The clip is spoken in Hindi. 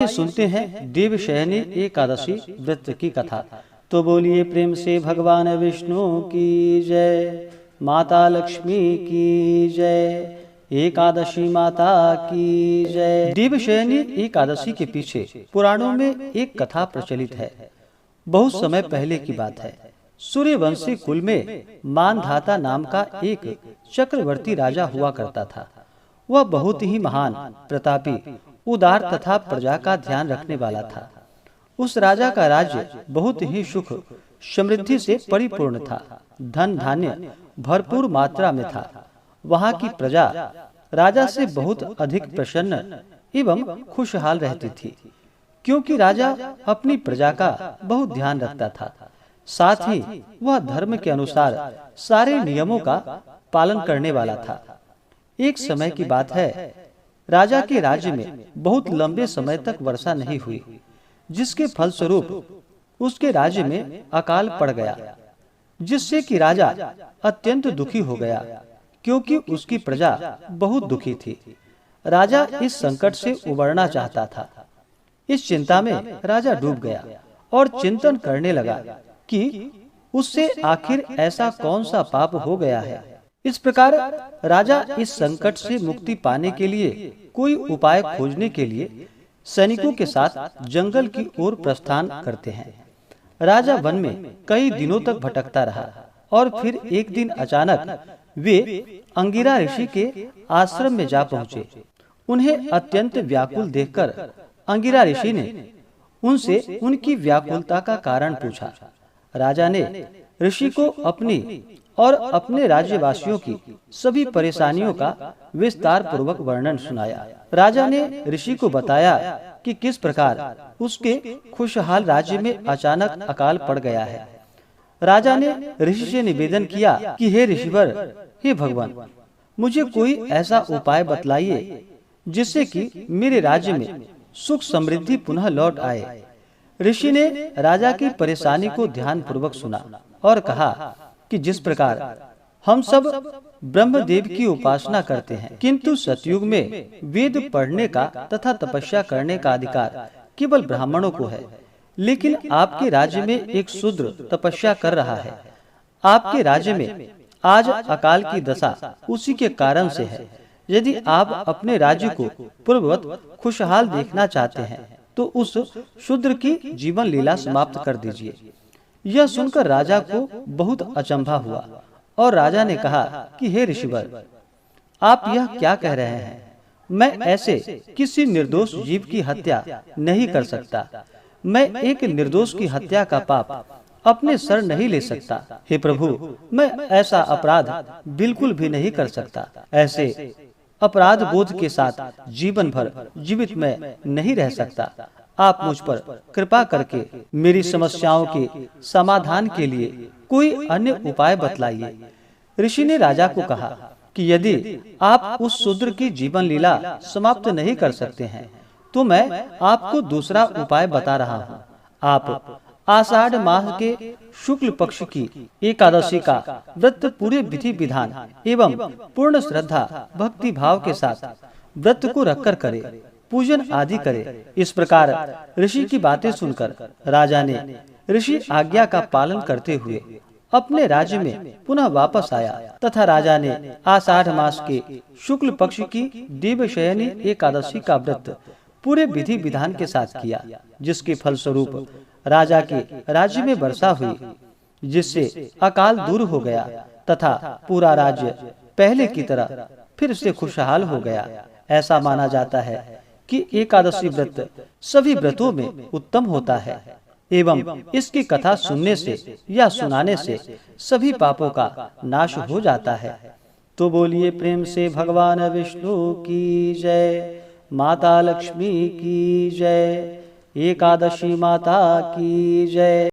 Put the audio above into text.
आइए सुनते हैं देवशयनी एकादशी व्रत की कथा। तो बोलिए प्रेम से भगवान विष्णु की जय, माता लक्ष्मी की जय, एकादशी माता की जय। देवशयनी एकादशी के पीछे पुराणों में एक कथा प्रचलित है। बहुत समय पहले की बात है। सूर्यवंशी कुल में मानधाता नाम का एक चक्रवर्ती राजा हुआ करता था। वह बहुत ही महान, प्रतापी, उदार तथा प्रजा का ध्यान रखने वाला था। उस राजा का राज्य बहुत ही सुख समृद्धि से परिपूर्ण था। धन धान्य भरपूर मात्रा में था। वहाँ की प्रजा राजा से बहुत अधिक प्रसन्न एवं खुशहाल रहती थी, क्योंकि राजा अपनी प्रजा का बहुत ध्यान रखता था। साथ ही वह धर्म के अनुसार सारे नियमों का पालन करने वाला था। एक समय की बात है, राजा के राज्य में बहुत लंबे समय तक वर्षा नहीं हुई, जिसके फलस्वरूप उसके राज्य में अकाल पड़ गया, जिससे कि राजा अत्यंत दुखी हो गया, क्योंकि उसकी प्रजा बहुत दुखी थी। राजा इस संकट से उबरना चाहता था। इस चिंता में राजा डूब गया और चिंतन करने लगा कि उससे आखिर ऐसा कौन सा पाप हो गया है। इस प्रकार राजा इस संकट से मुक्ति पाने के लिए कोई उपाय खोजने के लिए सैनिकों के साथ जंगल की ओर प्रस्थान करते हैं। राजा वन में कई दिनों तक भटकता रहा और फिर एक दिन अचानक वे अंगिरा ऋषि के आश्रम में जा पहुँचे। उन्हें अत्यंत व्याकुल देखकर अंगिरा ऋषि ने उनसे उनकी व्याकुलता का कारण पूछा। राजा ने ऋषि को अपनी और अपने राज्यवासियों की सभी परेशानियों का विस्तार पूर्वक वर्णन सुनाया। राजा ने ऋषि को बताया कि किस प्रकार उसके खुशहाल राज्य में अचानक अकाल पड़ गया है। राजा ने ऋषि से निवेदन किया कि हे ऋषिवर, हे भगवान, मुझे कोई ऐसा उपाय बतलाइए जिससे कि मेरे राज्य में सुख समृद्धि पुनः लौट आए। ऋषि ने राजा की परेशानी को ध्यान पूर्वक सुना और कहा कि जिस प्रकार हम सब ब्रह्मदेव की उपासना करते हैं, किंतु सतयुग में वेद पढ़ने का तथा तपस्या करने का अधिकार केवल ब्राह्मणों को है, लेकिन आपके राज्य में एक शूद्र तपस्या कर रहा है। आपके राज्य में आज अकाल की दशा उसी के कारण से है। यदि आप अपने राज्य को पूर्ववत खुशहाल देखना चाहते हैं तो उस शूद्र की जीवन लीला समाप्त कर दीजिए। यह सुनकर राजा को बहुत अचंभा हुआ और राजा ने कहा कि हे ऋषिवर, आप यह क्या कह रहे हैं? मैं ऐसे किसी निर्दोष जीव की हत्या नहीं कर सकता। मैं एक निर्दोष की हत्या का पाप अपने सर नहीं ले सकता। हे प्रभु, मैं ऐसा अपराध बिल्कुल भी नहीं कर सकता। ऐसे अपराध बोध के साथ जीवन भर जीवित मैं नहीं रह सकता। आप मुझ पर कृपा करके मेरी समस्याओं के समाधान के लिए कोई अन्य उपाय बतलाइए। ऋषि ने राजा को कहा कि यदि आप उस शूद्र की जीवन लीला समाप्त नहीं कर सकते हैं तो मैं आपको दूसरा उपाय बता रहा हूँ। आप आषाढ़ माह के शुक्ल पक्ष की एकादशी का व्रत पूरे विधि विधान एवं पूर्ण श्रद्धा भक्ति भाव के साथ व्रत को रखकर करे, पूजन आदि करे। इस प्रकार ऋषि की बातें सुनकर राजा ने ऋषि आज्ञा का पालन करते हुए अपने राज्य में पुनः वापस आया तथा राजा ने आषाढ़ मास के शुक्ल पक्ष की देवशयनी एकादशी का व्रत पूरे विधि विधान के साथ किया, जिसके फलस्वरूप राजा के राज्य में वर्षा हुई, जिससे अकाल दूर हो गया तथा पूरा राज्य पहले की तरह फिर से खुशहाल हो गया। ऐसा माना जाता है कि एकादशी व्रत सभी व्रतों में उत्तम होता है एवं इसकी कथा सुनने से या सुनाने से सभी पापों का नाश हो जाता है। तो बोलिए प्रेम से भगवान विष्णु की जय, माता लक्ष्मी की जय, एकादशी माता की जय।